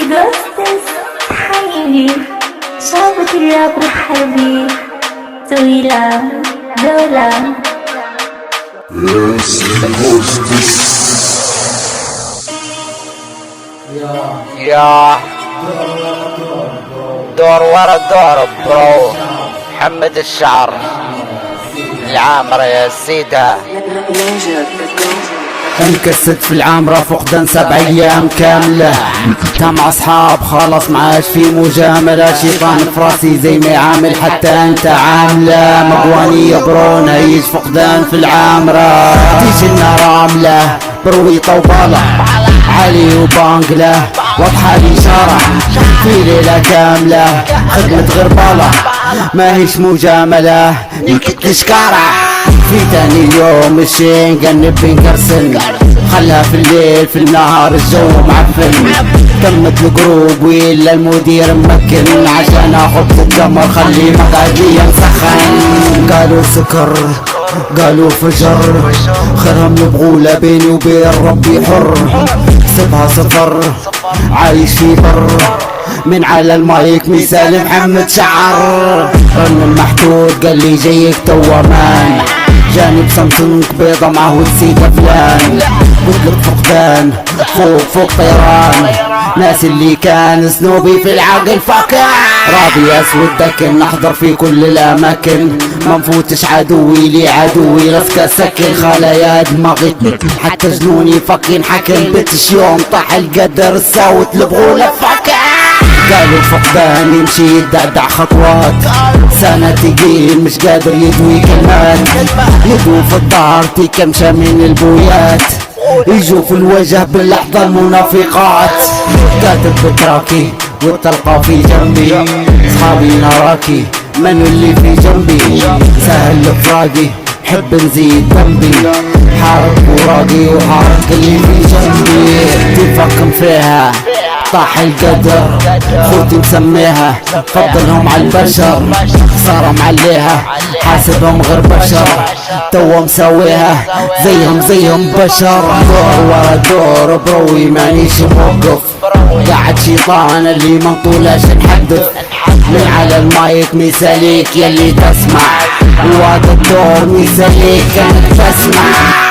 جوستس حبيبي شعبة الراب حبيبي طويلة دولة. يا دور ورا دور برو. محمد الشعر العامرة يا سيدة. انكست في العامرة فقدان 7 أيام كاملة. مع اصحاب خلاص ما عادش في مجاملة. شيطان في راسي زي ما يعامل حتى انت عاملة. مقوانية برو نعيش فقدان في العامرة. تيجي لنا راملة برويطة وبالة علي وبانقلة واضحة الإشارة في ليلة كاملة. خدمة غربالة ما هيش مجاملة يمكن تشكارة. في تاني يوم الشين قنب نقرسن خلها في الليل في النهار الجو معفن. تمت الجروب وإلا المدير ممكن عشان اخذ القمر خلي مقعدي مسخن. قالوا سكر قالوا فجر خيرهم نبغوله بيني وبين ربي حر. حسبها صفر عايش في بر من على المايك مثال محمد شعر. رن المحدود قال لي جايك توا مان. جانب سامسونج بيضة معه وتسيدة فلان. قلت فقدان فوق طيران. ناس اللي كان سنوبي في العقل فكر. راضي اسود دكن نحضر في كل الاماكن. ما نفوتش عدوي لي عدوي راسك سكن. خلايا دماغي حتى جنوني فكين حكم. بتش يوم طاح القدر الساوت لبغولة فكر. قالوا فقدان يمشي يدعدع خطوات. سنة تقيل مش قادر يدوي كلمات. يدو في الدار تكمشى من البويات. يجوا في الوجه باللحظة المنافقات. كاتب بتراكي والطلقة في جنبي. صحابي نراكي من اللي في جنبي. سهل فراقي حب نزيد ذنبي. حارق وراقي وحارق اللي في جنبي. تفكم فيها طاح القدر خوتي مسميها. فضلهم على البشر خسارة معليها. حاسبهم غير بشر توا مسويها زيهم بشر. دور ورا دور بروي مانيش موقف. قاعد شيطان اللي ما نطولاش نحدث. من على المايك مثاليك يلي تسمع. وهذا الدور مثاليك كانت تسمع.